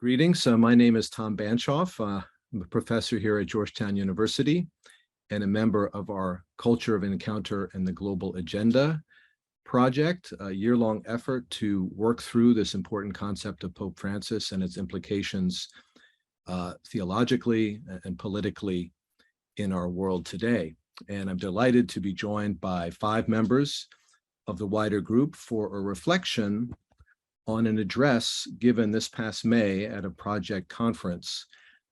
Greetings. My name is Tom Banchoff. I'm a professor here at Georgetown University and a member of our Culture of Encounter and the Global Agenda project, a year-long effort to work through this important concept of Pope Francis and its implications theologically and politically in our world today. And I'm delighted to be joined by 5 members of the wider group for a reflection on an address given this past May at a project conference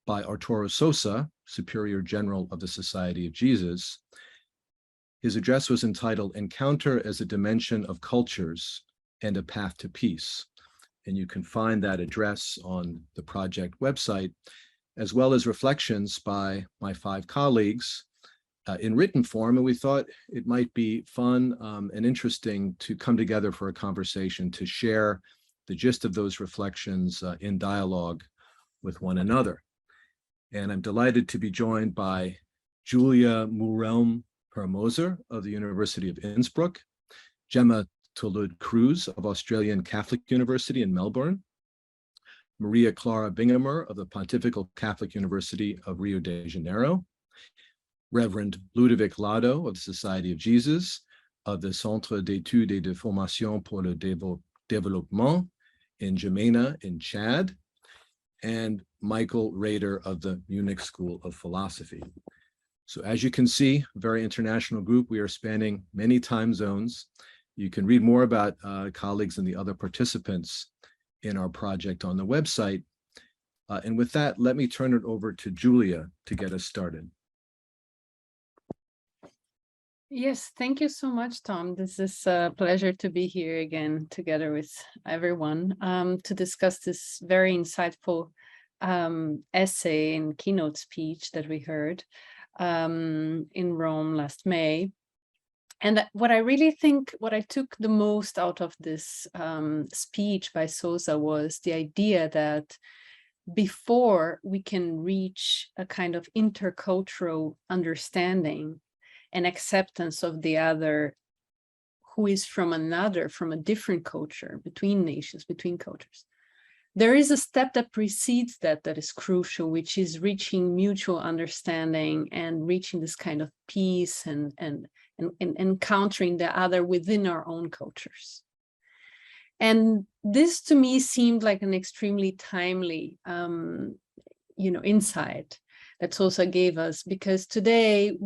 by Arturo Sosa, Superior General of the Society of Jesus. His address was entitled Encounter as a Dimension of Cultures and a Path to Peace. And you can find that address on the project website, as well as reflections by my 5 colleagues in written form. And we thought it might be fun and interesting to come together for a conversation to share the gist of those reflections in dialogue with one another. And I'm delighted to be joined by Julia Murelm-Permoser of the University of Innsbruck, Gemma Touloud Cruz of Australian Catholic University in Melbourne, Maria Clara Bingamer of the Pontifical Catholic University of Rio de Janeiro, Reverend Ludovic Lado of the Society of Jesus, of the Centre d'études et de formation pour le développement in N'Djamena in Chad, and Michael Rader of the Munich School of Philosophy. So as you can see, very international group. We are spanning many time zones. You can read more about colleagues and the other participants in our project on the website. And with that, let me turn it over to Julia to get us started. Yes, thank you so much, Tom. This is a pleasure to be here again together with everyone to discuss this very insightful essay and keynote speech that we heard in Rome last May. And what I really think, what I took the most out of this speech by Sosa was the idea that before we can reach a kind of intercultural understanding and acceptance of the other who is from a different culture, between nations, between cultures. There is a step that precedes that is crucial, which is reaching mutual understanding and reaching this kind of peace and encountering the other within our own cultures. And this to me seemed like an extremely timely insight that Sosa gave us, because today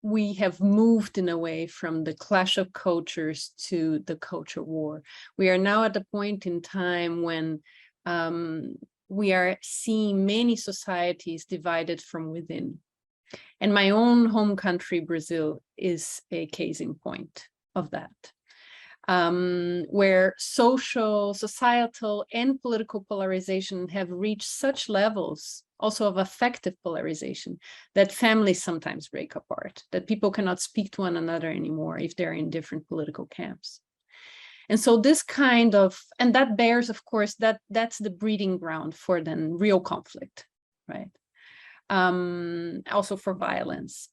we have moved in a way from the clash of cultures to the culture war. We are now at a point in time when we are seeing many societies divided from within. And my own home country, Brazil, is a case in point of that, where social, societal, and political polarization have reached such levels also of affective polarization, that families sometimes break apart, that people cannot speak to one another anymore if they're in different political camps. And so this kind of, and that bears, of course, that's the breeding ground for then real conflict, right? Also for violence.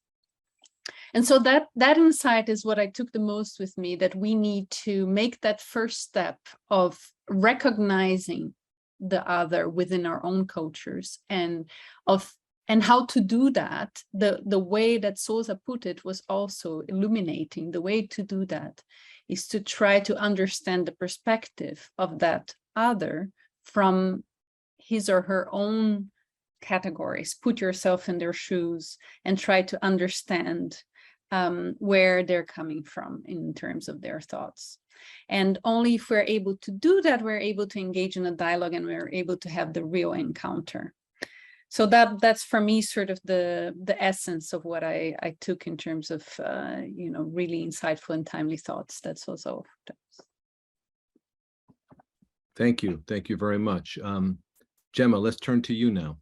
And so that insight is what I took the most with me, that we need to make that first step of recognizing the other within our own cultures, and how to do that. The way that Sosa put it was also illuminating. The way to do that is to try to understand the perspective of that other from his or her own categories. Put yourself in their shoes and try to understand where they're coming from in terms of their thoughts. And only if we're able to do that, we're able to engage in a dialogue and we're able to have the real encounter. So that's for me sort of the essence of what I took in terms of really insightful and timely thoughts. That's also. Thank you very much. Gemma, let's turn to you now.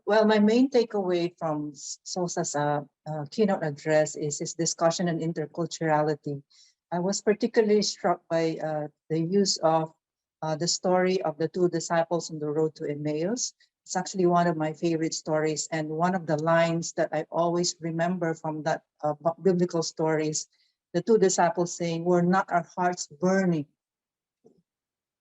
Well, my main takeaway from Sosa's keynote address is his discussion on interculturality. I was particularly struck by the use of the story of the 2 disciples on the road to Emmaus. It's actually one of my favorite stories, and one of the lines that I always remember from that biblical stories, the 2 disciples saying, "Were not our hearts burning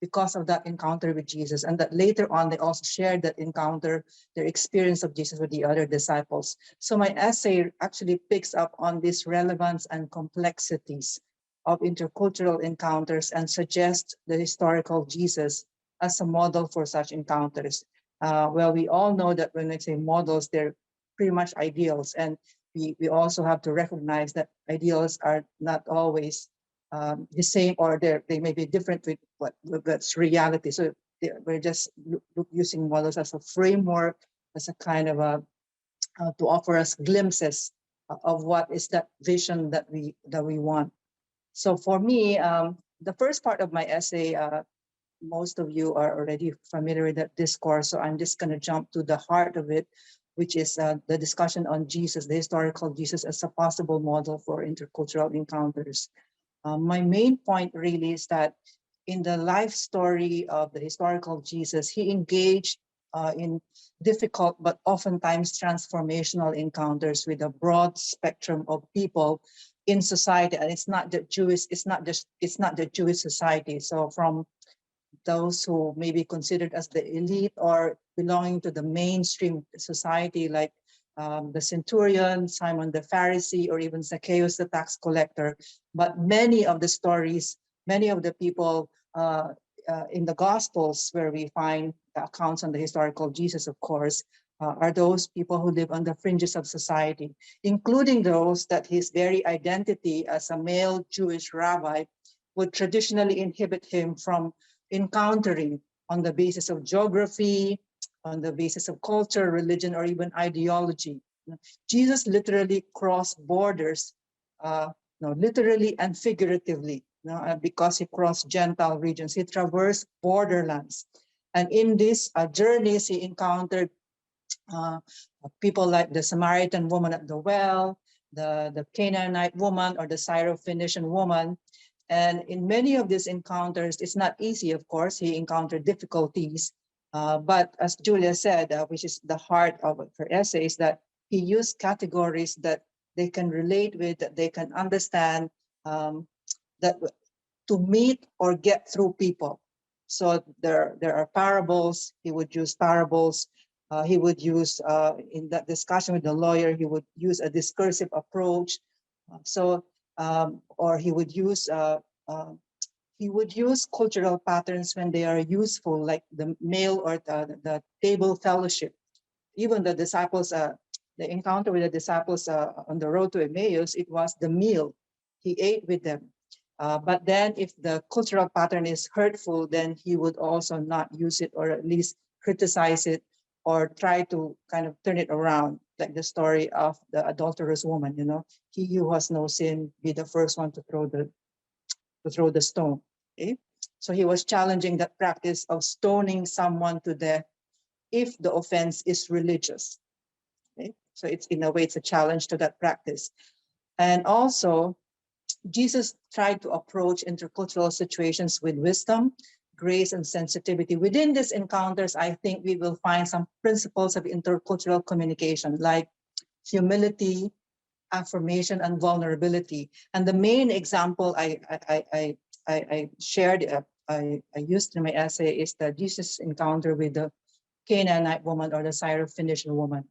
because of that encounter with Jesus, and that later on they also shared that encounter, their experience of Jesus with the other disciples. So my essay actually picks up on these relevance and complexities of intercultural encounters and suggests the historical Jesus as a model for such encounters. Well, we all know that when I say models, they're pretty much ideals, and we also have to recognize that ideals are not always the same, or they may be different with what's reality. So we're just using models as a framework, as a kind of a to offer us glimpses of what is that vision that we want. So for me, the first part of my essay, most of you are already familiar with that discourse, so I'm just going to jump to the heart of it, which is the discussion on Jesus, the historical Jesus, as a possible model for intercultural encounters. My main point really is that in the life story of the historical Jesus, he engaged in difficult but oftentimes transformational encounters with a broad spectrum of people in society, and it's not the Jewish society. So from those who may be considered as the elite or belonging to the mainstream society, like the centurion, Simon the Pharisee, or even Zacchaeus the tax collector. But many of the stories, many of the people in the Gospels where we find the accounts on the historical Jesus, of course, are those people who live on the fringes of society, including those that his very identity as a male Jewish rabbi would traditionally inhibit him from encountering on the basis of geography, on the basis of culture, religion, or even ideology. Jesus literally crossed borders, literally and figuratively, because he crossed Gentile regions. He traversed borderlands. And in these journeys, he encountered people like the Samaritan woman at the well, the Canaanite woman, or the Syrophoenician woman. And in many of these encounters, it's not easy, of course. He encountered difficulties. But as Julia said, which is the heart of her essay, is that he used categories that they can relate with, that they can understand, that to meet or get through people. So there are parables. He would use parables. He would use, in that discussion with the lawyer, he would use a discursive approach. Or he would use cultural patterns when they are useful, like the meal or the table fellowship. Even the disciples, the encounter with the disciples on the road to Emmaus, it was the meal. He ate with them. But then if the cultural pattern is hurtful, then he would also not use it, or at least criticize it, or try to kind of turn it around, like the story of the adulterous woman. He who has no sin be the first one to throw the stone. Okay, so he was challenging that practice of stoning someone to death if the offense is religious. Okay, so it's, in a way, it's a challenge to that practice. And also, Jesus tried to approach intercultural situations with wisdom, grace, and sensitivity. Within these encounters, I think we will find some principles of intercultural communication, like humility, affirmation, and vulnerability. And the main example I shared, I used in my essay, is the Jesus encounter with the Canaanite woman, or the Syrophoenician woman.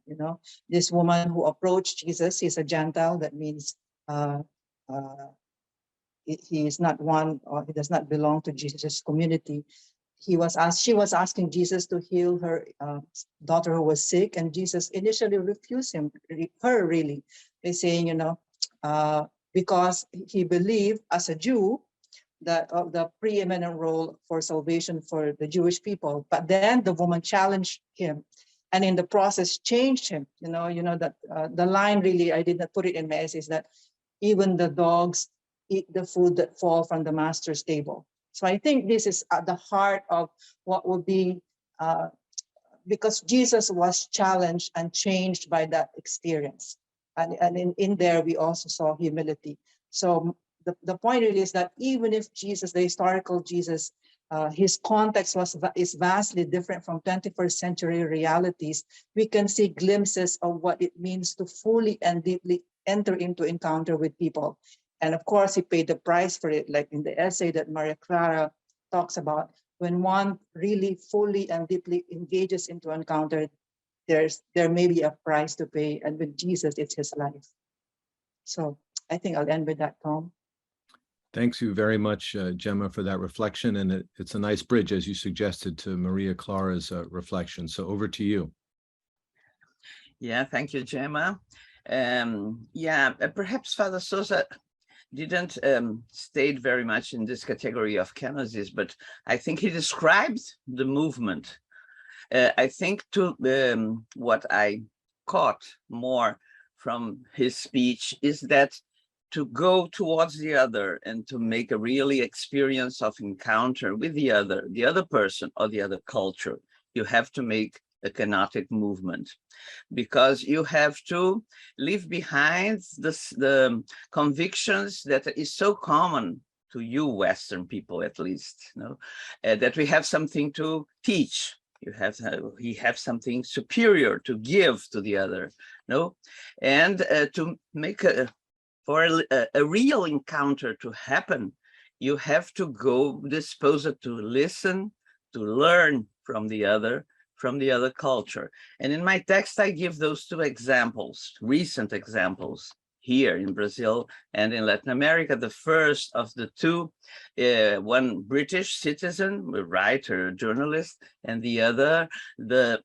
This woman who approached Jesus, he's a Gentile. That means he is not one, or he does not belong to Jesus' community. She was asking Jesus to heal her daughter who was sick, and Jesus initially refused her really, by saying, because he believed as a Jew that of the preeminent role for salvation for the Jewish people. But then the woman challenged him, and in the process changed him. That the line, really, I did not put it in my essay, is that even the dogs eat the food that fall from the master's table. So I think this is at the heart of what would be, because Jesus was challenged and changed by that experience. And in there, we also saw humility. So the point really is that even if Jesus, the historical Jesus, his context is vastly different from 21st century realities, we can see glimpses of what it means to fully and deeply enter into encounter with people. And of course, he paid the price for it, like in the essay that Maria Clara talks about when one really fully and deeply engages into encounter, there may be a price to pay, and with Jesus, it's his life. So I think I'll end with that, Tom. Thanks you very much, Gemma, for that reflection. And it's a nice bridge, as you suggested, to Maria Clara's reflection. So over to you. Yeah, thank you, Gemma. Perhaps Father Sosa didn't state very much in this category of kenosis, but I think he described the movement. I think what I caught more from his speech is that to go towards the other and to make a really experience of encounter with the other person or the other culture, you have to make a kenotic movement, because you have to leave behind the convictions that is so common to you Western people, at least, that we have something to teach. We have something superior to give to the other, and to make for a real encounter to happen, you have to go disposed to listen, to learn from the other culture. And in my text, I give those two examples, recent examples here in Brazil and in Latin America. The first of the two, one British citizen, a writer, journalist, and the other, the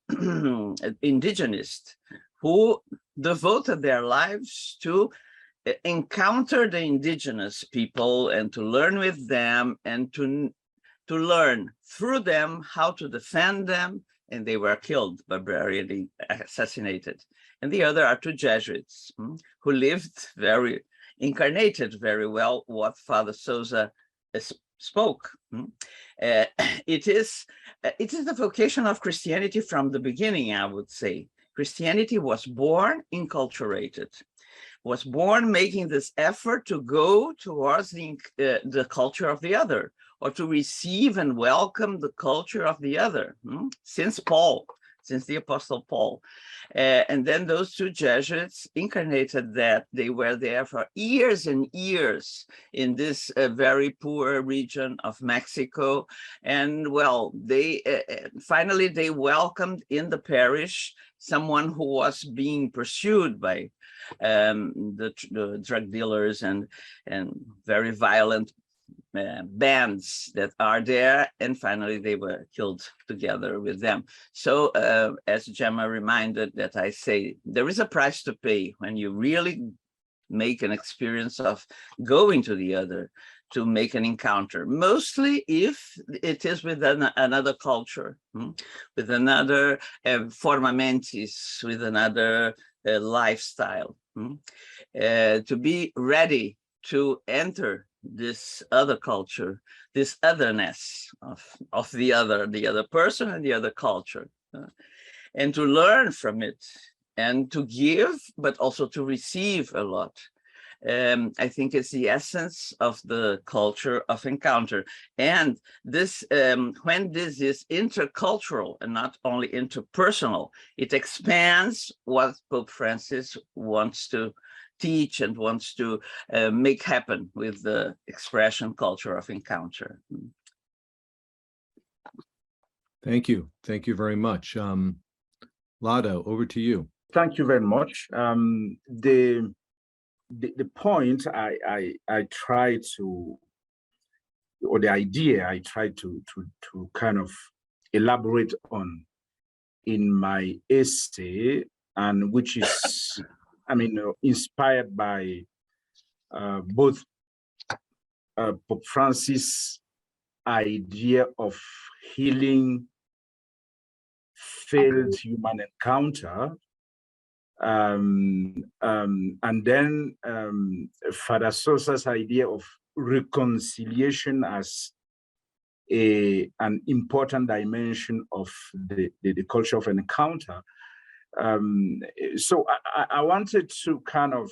indigenist, who devoted their lives to encounter the indigenous people and to learn with them and to learn through them how to defend them, and they were killed, barbarically assassinated. And the other are two Jesuits who incarnated very well what Father Sosa spoke. It is the vocation of Christianity from the beginning, I would say. Christianity was born enculturated, was born making this effort to go towards the culture of the other, or to receive and welcome the culture of the other, since the Apostle Paul. And then those two Jesuits incarnated that. They were there for years and years in this very poor region of Mexico. And well, they finally they welcomed in the parish someone who was being pursued by the drug dealers and very violent bands that are there, and finally they were killed together with them. So as Gemma reminded, that I say there is a price to pay when you really make an experience of going to the other, to make an encounter, mostly if it is with another culture, with another forma mentis, with another lifestyle, to be ready to enter this other culture, this otherness of the other person and the other culture, and to learn from it and to give, but also to receive a lot. I think it's the essence of the culture of encounter. And this, when this is intercultural and not only interpersonal, it expands what Pope Francis wants to teach and wants to make happen with the expression culture of encounter. Thank you. Thank you very much. Lado, over to you. Thank you very much. The point I try to, or the idea I try to kind of elaborate on in my essay, and which is, I mean, inspired by both Pope Francis' idea of healing failed human encounter, and then Father Sosa's idea of reconciliation as an important dimension of the culture of encounter. So I wanted to kind of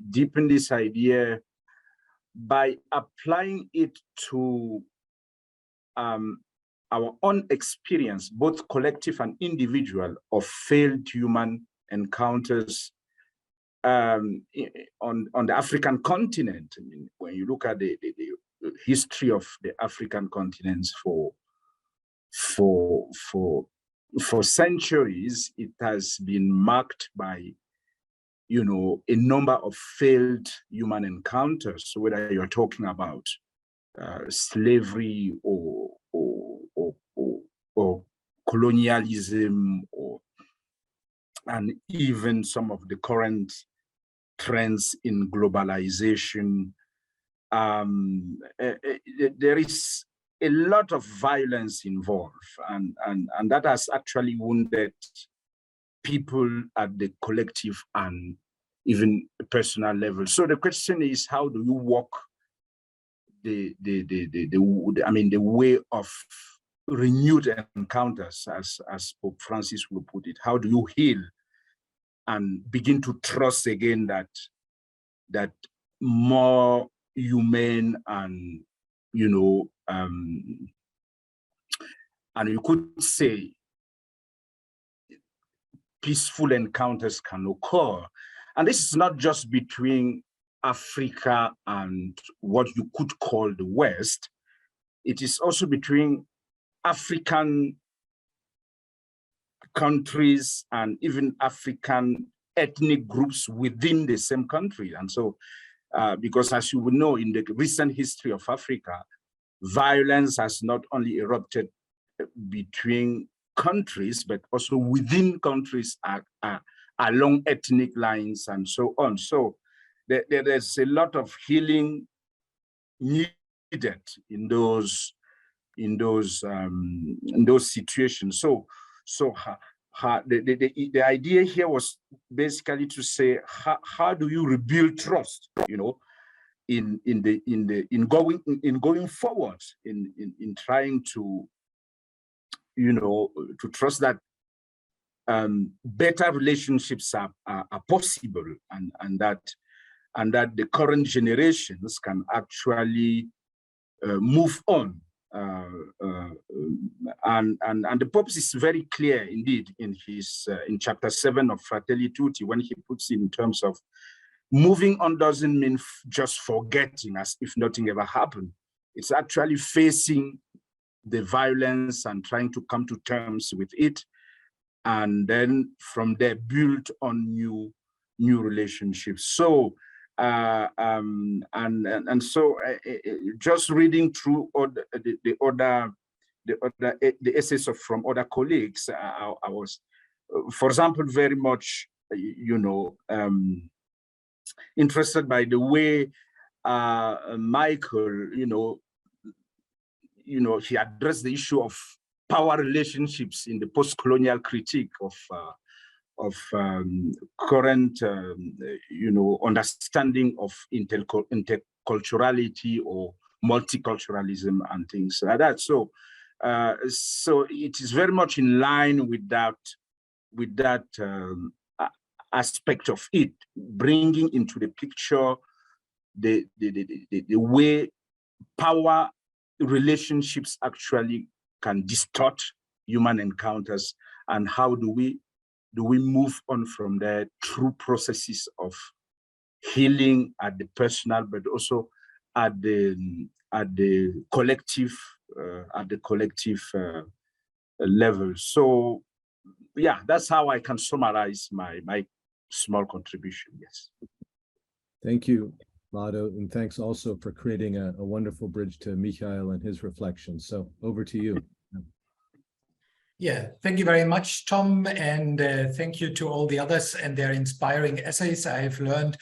deepen this idea by applying it to our own experience, both collective and individual, of failed human encounters on the African continent. I mean, when you look at the history of the African continents for centuries, it has been marked by, you know, a number of failed human encounters. So whether you're talking about slavery or colonialism, and even some of the current trends in globalization, there is a lot of violence involved, and that has actually wounded people at the collective and even personal level. So the question is, how do you walk the way of renewed encounters, as Pope Francis will put it? How do you heal and begin to trust again that more humane and, you know, and you could say peaceful encounters can occur? And this is not just between Africa and what you could call the West. It is also between African countries and even African ethnic groups within the same country. And so, because as you will know, in the recent history of Africa, violence has not only erupted between countries, but also within countries along ethnic lines and so on. So there's a lot of healing needed in those situations. So the idea here was basically to say, how do you rebuild trust, you know, in going forward, in trying to, you know, to trust that better relationships are possible, and that the current generations can actually move on. And the Pope is very clear indeed in his in chapter 7 of Fratelli Tutti, when he puts it in terms of moving on doesn't mean just forgetting as if nothing ever happened. It's actually facing the violence and trying to come to terms with it, and then from there build on new relationships. So so just reading through the essays from other colleagues, I was, for example, very much, you know, interested by the way Michael, you know, he addressed the issue of power relationships in the post-colonial critique of current, you know, understanding of interculturality or multiculturalism and things like that. So, so it is very much in line with that aspect of it, bringing into the picture the way power relationships actually can distort human encounters, and how do we move on from there through processes of healing at the personal, but also at the collective level. So yeah, that's how I can summarize my small contribution. Yes. Thank you, Lado, and thanks also for creating a wonderful bridge to Michael and his reflections. So over to you. Yeah, thank you very much, Tom, and thank you to all the others and their inspiring essays. I have learned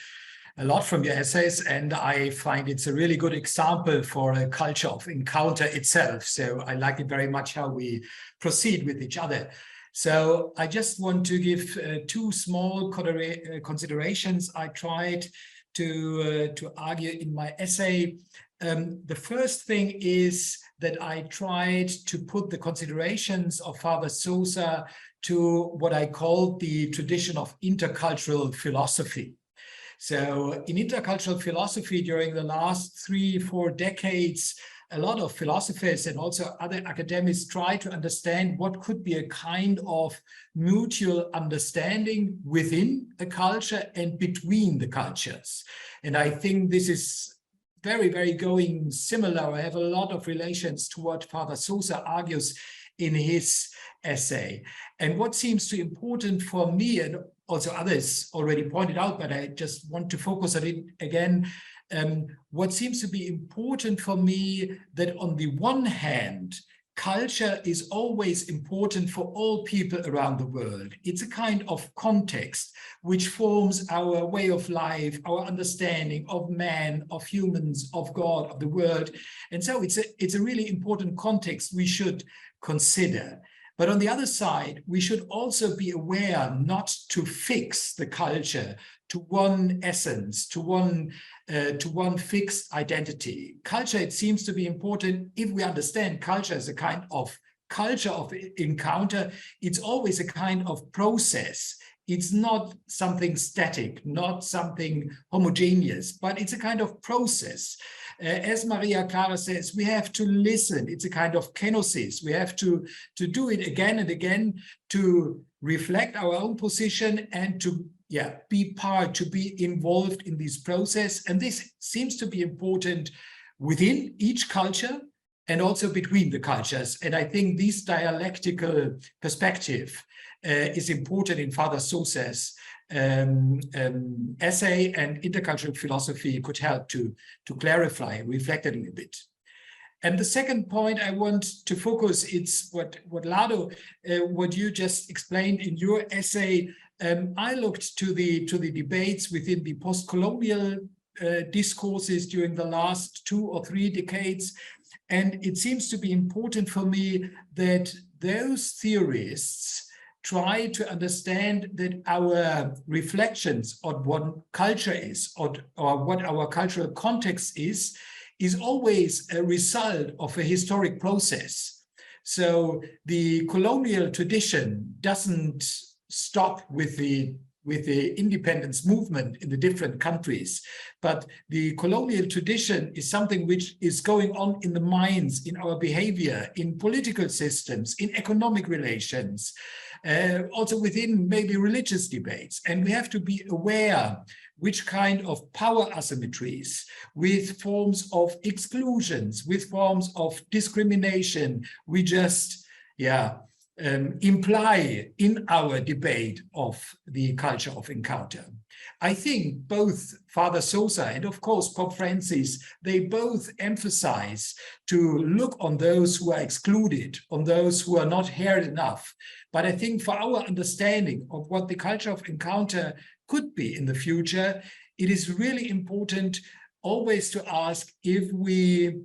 a lot from your essays, and I find it's a really good example for a culture of encounter itself. So I like it very much how we proceed with each other. So I just want to give two small considerations I tried to argue in my essay. The first thing is that I tried to put the considerations of Father Sosa to what I call the tradition of intercultural philosophy. So in intercultural philosophy, during the last 3-4 decades, a lot of philosophers and also other academics try to understand what could be a kind of mutual understanding within a culture and between the cultures. And I think this is very, very going similar, or have a lot of relations to what Father Sosa argues in his essay. And what seems to important for me, and also others already pointed out, but I just want to focus on it again, what seems to be important for me, that on the one hand, culture is always important for all people around the world. It's a kind of context which forms our way of life, our understanding of man, of humans, of God, of the world. And so it's a really important context we should consider. But on the other side, we should also be aware not to fix the culture to one essence, to one fixed identity. Culture, it seems to be important, if we understand culture as a kind of culture of encounter, it's always a kind of process. It's not something static, not something homogeneous, but it's a kind of process. As Maria Clara says, we have to listen. It's a kind of kenosis. We have to do it again and again to reflect our own position and to be involved in this process. And this seems to be important within each culture and also between the cultures. And I think this dialectical perspective is important in Father Sosa's essay, and intercultural philosophy could help to clarify and reflect it a little bit. And the second point I want to focus, it's what Lado, what you just explained in your essay. I looked to the debates within the post-colonial discourses during the last 2 or 3 decades. And it seems to be important for me that those theorists try to understand that our reflections on what culture is, or what our cultural context is always a result of a historic process. So the colonial tradition doesn't stop with the independence movement in the different countries, but the colonial tradition is something which is going on in the minds, in our behavior, in political systems, in economic relations, also within maybe religious debates. And we have to be aware which kind of power asymmetries, with forms of exclusions, with forms of discrimination, we just, imply in our debate of the culture of encounter. I think both Father Sosa and of course Pope Francis, they both emphasize to look on those who are excluded, on those who are not heard enough. But I think for our understanding of what the culture of encounter could be in the future, it is really important always to ask if we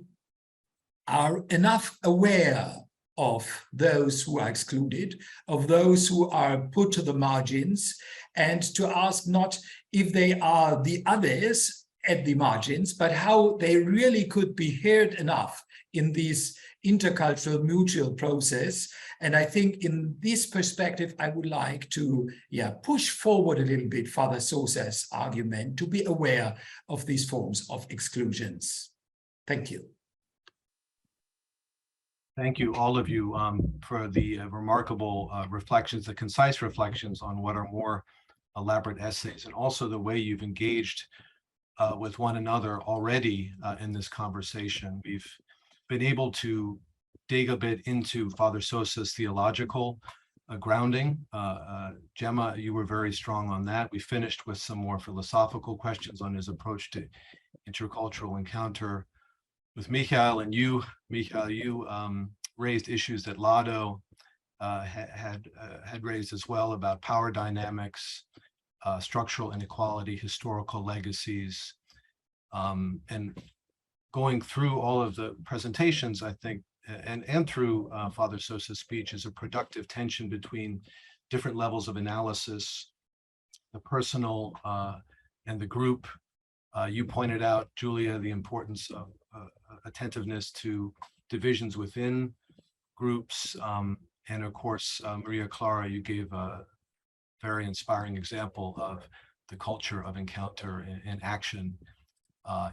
are enough aware of those who are excluded, of those who are put to the margins, and to ask not if they are the others at the margins, but how they really could be heard enough in this intercultural mutual process. And I think in this perspective, I would like to push forward a little bit Father Sosa's argument to be aware of these forms of exclusions. Thank you. Thank you, all of you, for the remarkable reflections, the concise reflections on what are more elaborate essays, and also the way you've engaged with one another already in this conversation. We've been able to dig a bit into Father Sosa's theological grounding. Gemma, you were very strong on that. We finished with some more philosophical questions on his approach to intercultural encounter. With Michael, and you, Michael, you raised issues that Lado had raised as well, about power dynamics, structural inequality, historical legacies, and going through all of the presentations, I think, and through Father Sosa's speech, is a productive tension between different levels of analysis, the personal and the group. You pointed out, Julia, the importance of attentiveness to divisions within groups. And of course, Maria Clara, you gave a very inspiring example of the culture of encounter and action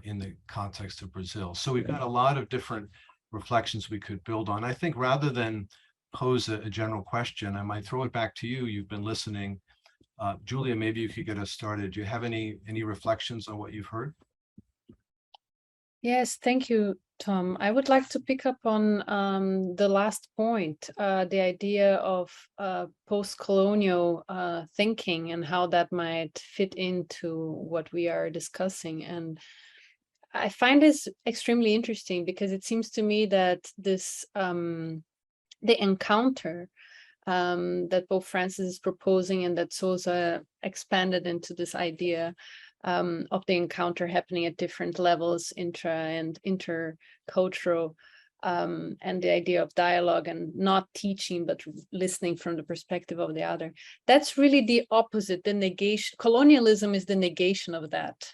in the context of Brazil. So we've got a lot of different reflections we could build on. I think rather than pose a general question, I might throw it back to you. You've been listening. Julia, maybe you could get us started. Do you have any reflections on what you've heard? Yes, thank you, Tom. I would like to pick up on the last point, the idea of post-colonial thinking and how that might fit into what we are discussing. And I find this extremely interesting because it seems to me that this the encounter that Pope Francis is proposing and that Sousa expanded into this idea of the encounter happening at different levels, intra and intercultural, and the idea of dialogue and not teaching, but listening from the perspective of the other. That's really the opposite, the negation. Colonialism is the negation of that.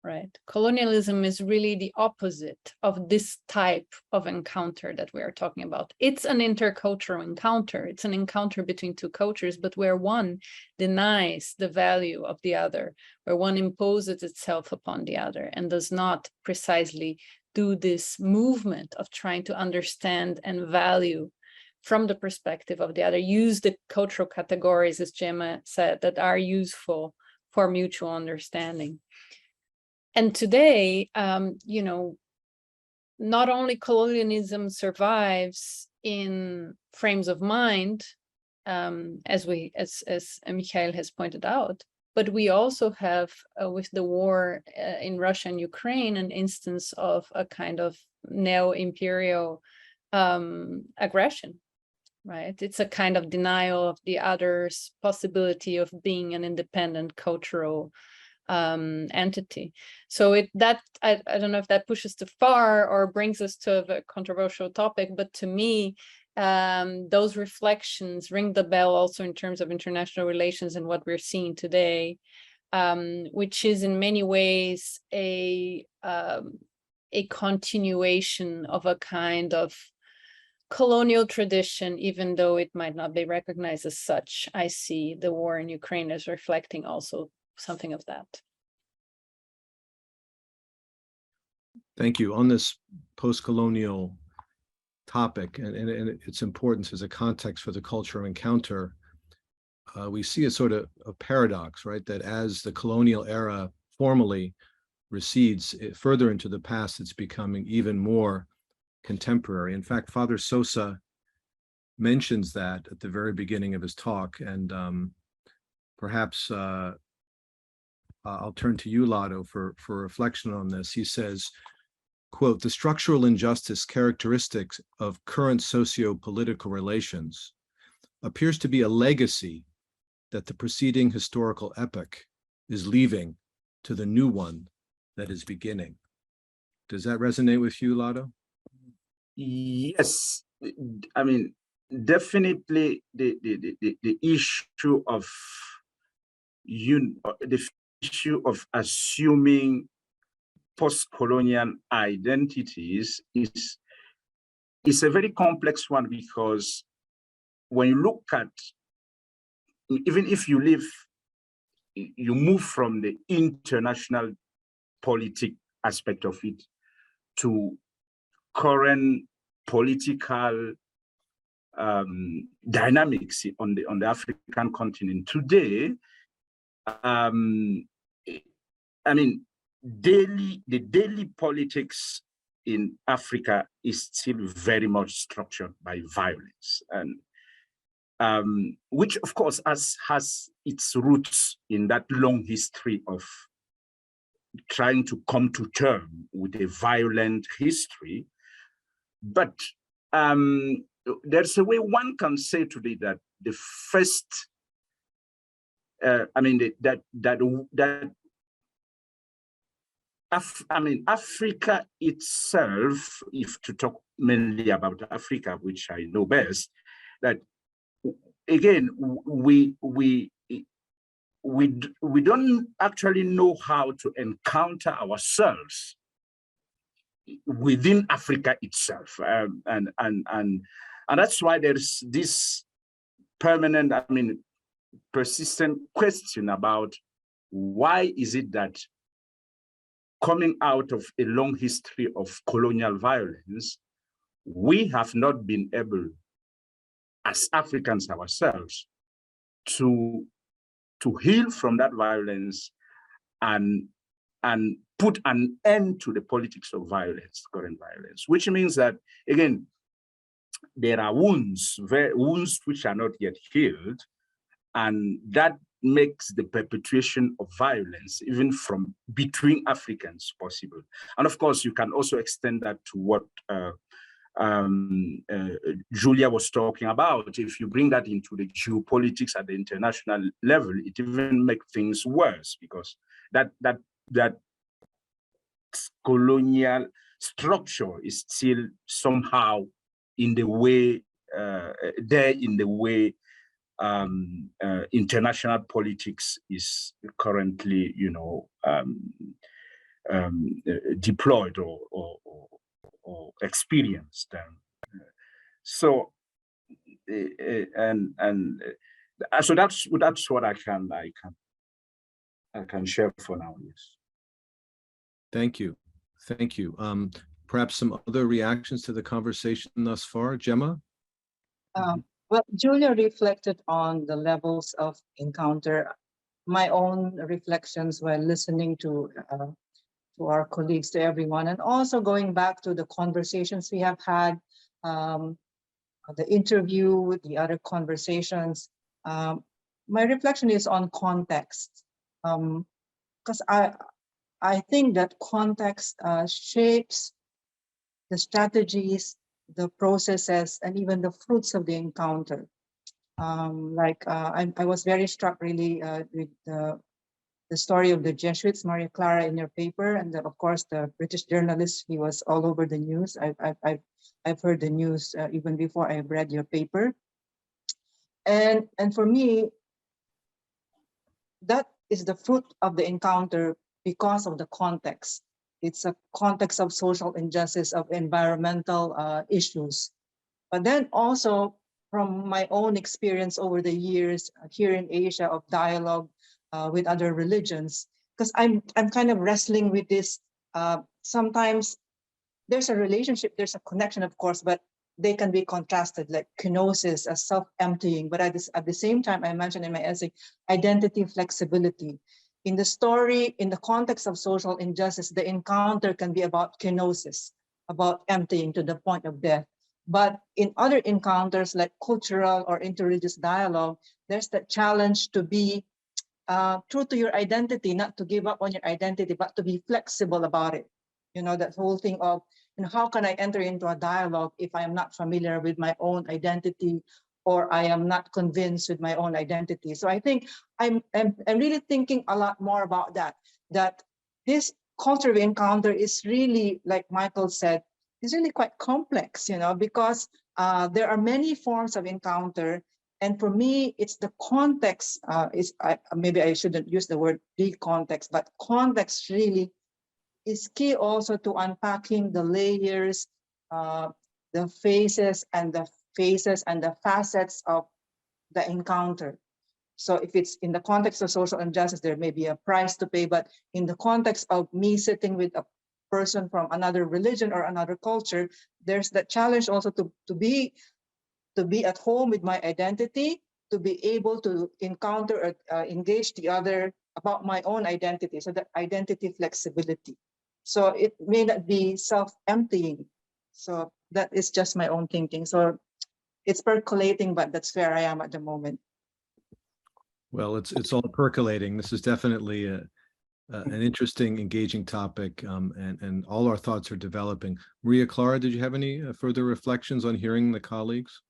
Right. Colonialism is really the opposite of this type of encounter that we are talking about. It's an intercultural encounter. It's an encounter between two cultures, but where one denies the value of the other, where one imposes itself upon the other and does not precisely do this movement of trying to understand and value from the perspective of the other, use the cultural categories, as Gemma said, that are useful for mutual understanding. And today, you know, not only colonialism survives in frames of mind, as Mikhail has pointed out, but we also have, with the war in Russia and Ukraine, an instance of a kind of neo-imperial aggression, right? It's a kind of denial of the other's possibility of being an independent cultural entity. So I don't know if that pushes too far or brings us to a controversial topic, but to me, those reflections ring the bell also in terms of international relations and what we're seeing today, which is in many ways a continuation of a kind of colonial tradition, even though it might not be recognized as such. I see the war in Ukraine as reflecting also something of that. Thank you. On this post-colonial topic and its importance as a context for the cultural encounter, we see a sort of a paradox, right? That as the colonial era formally recedes further into the past, it's becoming even more contemporary. In fact, Father Sousa mentions that at the very beginning of his talk, and perhaps I'll turn to you, Lado, for reflection on this. He says, quote, "The structural injustice characteristics of current socio-political relations appears to be a legacy that the preceding historical epoch is leaving to the new one that is beginning." Does that resonate with you, Lado? Yes, I mean, definitely the issue of the issue of assuming post-colonial identities is a very complex one, because when you look at, even if you move from the international politic aspect of it to current political dynamics on the African continent today, I mean, the daily politics in Africa is still very much structured by violence, and which of course has its roots in that long history of trying to come to terms with a violent history. But there's a way one can say today that the first, Africa itself, if to talk mainly about Africa, which I know best, that again, we don't actually know how to encounter ourselves within Africa itself, and that's why there's this permanent, persistent question about why is it that coming out of a long history of colonial violence, we have not been able, as Africans ourselves, to heal from that violence and and put an end to the politics of violence, current violence, which means that, again, there are wounds which are not yet healed, and that makes the perpetuation of violence, even from between Africans, possible. And of course, you can also extend that to what Julia was talking about. If you bring that into the geopolitics at the international level, it even makes things worse, because that colonial structure is still somehow in the way international politics is currently, deployed or experienced. So that's what I can share for now. Yes. Thank you. Thank you. Perhaps some other reactions to the conversation thus far, Gemma? Well, Julia reflected on the levels of encounter. My own reflections while listening to our colleagues, to everyone, and also going back to the conversations we have had, the interview, the other conversations. My reflection is on context, because I think that context shapes the strategies, the processes, and even the fruits of the encounter. I was very struck really with the story of the Jesuits, Maria Clara, in your paper, and of course the British journalist. He was all over the news. I've heard the news even before I read your paper, and for me, that is the fruit of the encounter because of the context. It's a context of social injustice, of environmental issues. But then also from my own experience over the years here in Asia of dialogue with other religions, because I'm kind of wrestling with this. Sometimes there's a relationship, there's a connection, of course, but they can be contrasted, like kenosis as self-emptying. But at the same time, I mentioned in my essay, identity flexibility. In the story, in the context of social injustice, the encounter can be about kenosis, about emptying to the point of death. But in other encounters, like cultural or interreligious dialogue, there's the challenge to be true to your identity, not to give up on your identity, but to be flexible about it. That whole thing of, how can I enter into a dialogue if I am not familiar with my own identity, or I am not convinced with my own identity? So I think I'm really thinking a lot more about that this culture of encounter is really, like Michael said, is really quite complex, because there are many forms of encounter. And for me, it's the context, maybe I shouldn't use the word the context, but context really is key also to unpacking the layers, the phases and the facets of the encounter. So if it's in the context of social injustice, there may be a price to pay, but in the context of me sitting with a person from another religion or another culture, there's that challenge also to be at home with my identity, to be able to encounter or engage the other about my own identity. So that identity flexibility. So it may not be self-emptying. So that is just my own thinking. So it's percolating, but that's where I am at the moment. Well, it's all percolating. This is definitely an interesting, engaging topic, and all our thoughts are developing. Maria Clara, did you have any further reflections on hearing the colleagues?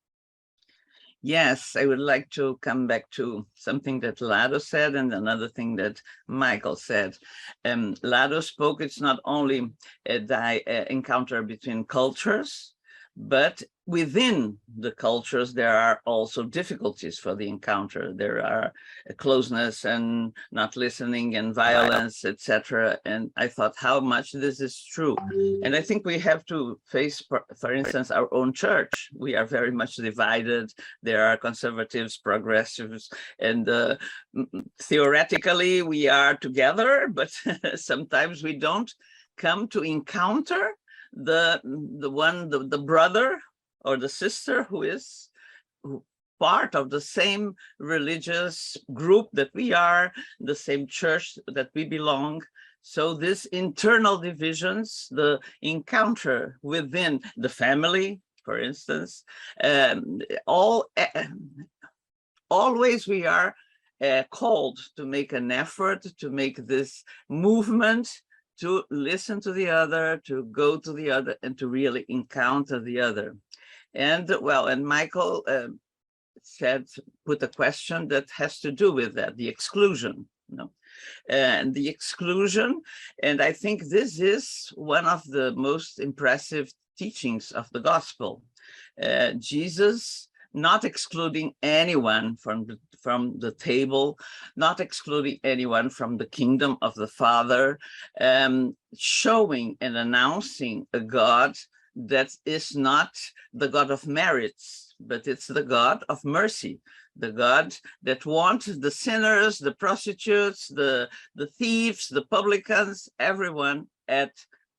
Yes, I would like to come back to something that Lado said and another thing that Michael said. Lado spoke, it's not only a encounter between cultures, but within the cultures, there are also difficulties for the encounter. There are closeness and not listening and violence, etc. And I thought how much this is true. And I think we have to face, for instance, our own church. We are very much divided. There are conservatives, progressives, and theoretically we are together, but sometimes we don't come to encounter the brother or the sister who is part of the same religious group that we are, the same church that we belong. So these internal divisions, the encounter within the family, for instance, always we are called to make an effort to make this movement, to listen to the other, to go to the other, and to really encounter the other. And well, and Michael put a question that has to do with that, the exclusion, you know, and the exclusion. And I think this is one of the most impressive teachings of the gospel. Jesus not excluding anyone from the table, not excluding anyone from the kingdom of the Father, showing and announcing a God that is not the God of merits, but it's the God of mercy, the God that wants the sinners, the prostitutes, the thieves, the publicans, everyone at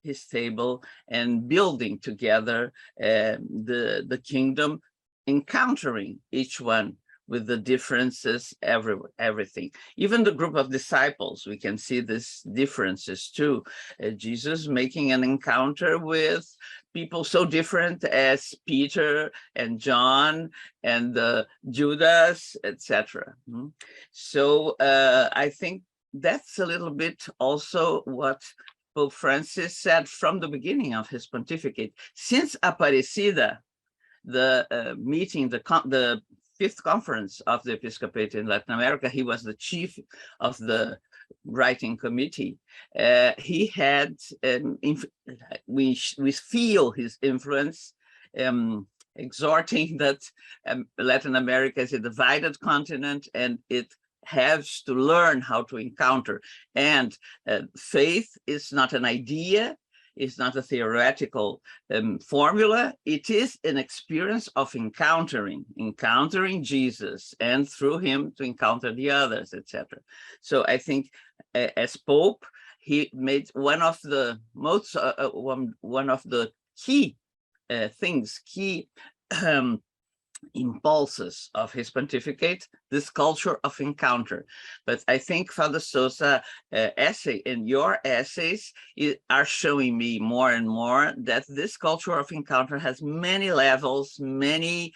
his table, and building together the kingdom, encountering each one with the differences, everything. Even the group of disciples, we can see these differences too. Jesus making an encounter with people so different as Peter and John and Judas, etc. So I think that's a little bit also what Pope Francis said from the beginning of his pontificate. Since Aparecida, the meeting, the fifth conference of the Episcopate in Latin America, he was the chief of the writing committee. He had, we feel his influence, exhorting that Latin America is a divided continent and it has to learn how to encounter. And faith is not an idea, it's not a theoretical formula, it is an experience of encountering Jesus, and through him to encounter the others, etc. So I think as Pope, he made one of the most, one of the key things, key impulses of his pontificate, this culture of encounter. But I think Father Sousa essay and your essays are showing me more and more that this culture of encounter has many levels, many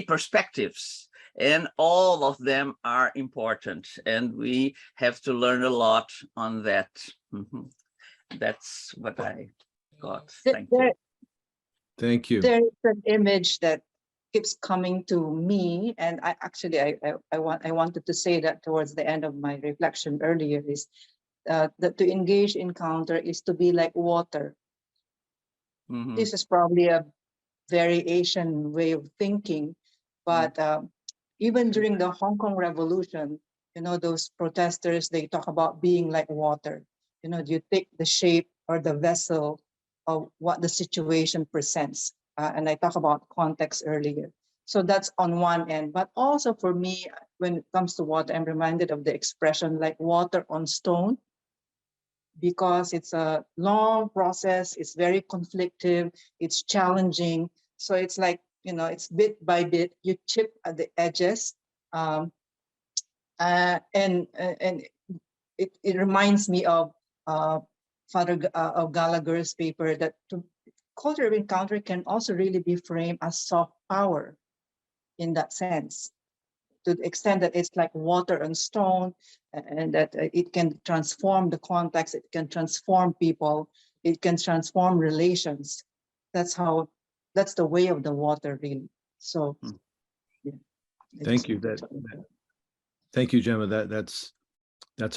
perspectives, and all of them are important, and we have to learn a lot on that. That's what I got. Thank you. Thank you. There's an image that keeps coming to me, and I wanted to say that towards the end of my reflection earlier, is that to engage encounter is to be like water. This is probably a very Asian way of thinking, but even during the Hong Kong Revolution, you know, those protesters, they talk about being like water. You know, you take the shape or the vessel of what the situation presents. And I talked about context earlier. So that's on one end, but also for me, when it comes to water, I'm reminded of the expression like water on stone, because it's a long process, it's very conflictive, it's challenging. So it's like, you know, it's bit by bit, you chip at the edges. And it reminds me of Father of Gallagher's paper, that culture of encounter can also really be framed as soft power in that sense, to the extent that it's like water and stone, and that it can transform the context, it can transform people, it can transform relations. That's the way of the water, really. So, yeah. Thank you. Thank you, Gemma. That's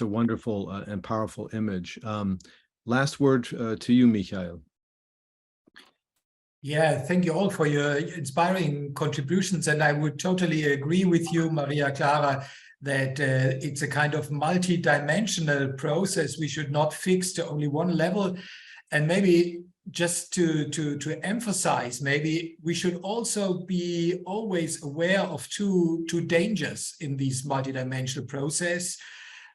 a wonderful and powerful image. Last word to you, Michael. Yeah, thank you all for your inspiring contributions. And I would totally agree with you, Maria Clara, that it's a kind of multi-dimensional process. We should not fix to only one level. And maybe just to emphasize, maybe we should also be always aware of two dangers in this multi-dimensional process.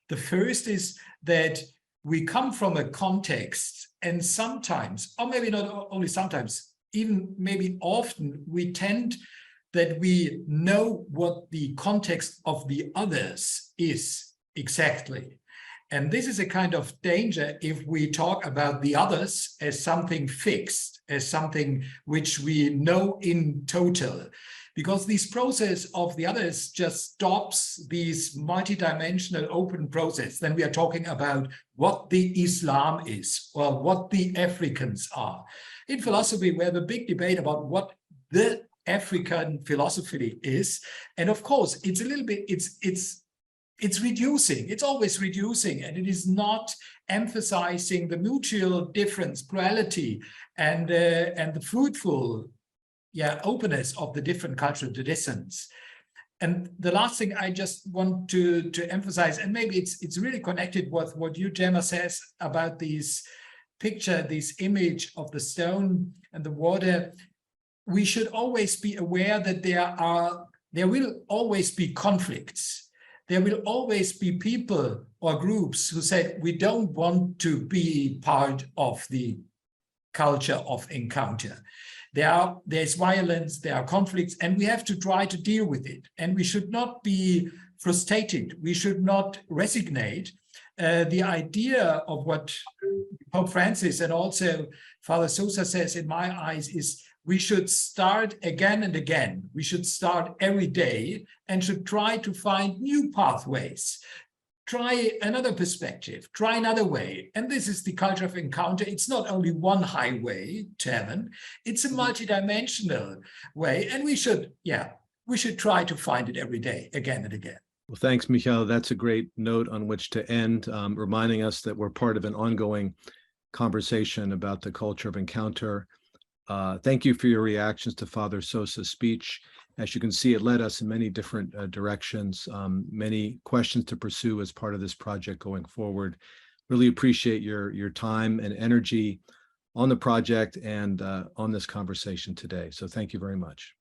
The first is that we come from a context, and sometimes, or maybe not only sometimes, even maybe often, we tend that we know what the context of the others is exactly. And this is a kind of danger if we talk about the others as something fixed, as something which we know in total. Because this process of the others just stops these multidimensional open process. Then we are talking about what the Islam is or what the Africans are. In philosophy, we have a big debate about what the African philosophy is. And of course, it's a little bit, it's reducing, it's always reducing, and it is not emphasizing the mutual difference, plurality, and the fruitful openness of the different cultural traditions. And the last thing I just want to emphasize, and maybe it's really connected with what you, Gemma, says about this picture, this image of the stone and the water. We should always be aware that there will always be conflicts. There will always be people or groups who say, we don't want to be part of the culture of encounter. There's violence, there are conflicts, and we have to try to deal with it. And we should not be frustrated. We should not resignate. The idea of what Pope Francis and also Father Sosa says, in my eyes, is we should start again and again. We should start every day and should try to find new pathways. Try another perspective, try another way. And this is the culture of encounter. It's not only one highway to heaven, it's a multidimensional way. And we should try to find it every day, again and again. Well, thanks, Michael. That's a great note on which to end, reminding us that we're part of an ongoing conversation about the culture of encounter. Thank you for your reactions to Father Sosa's speech. As you can see, it led us in many different directions, many questions to pursue as part of this project going forward. Really appreciate your time and energy on the project and on this conversation today. So thank you very much.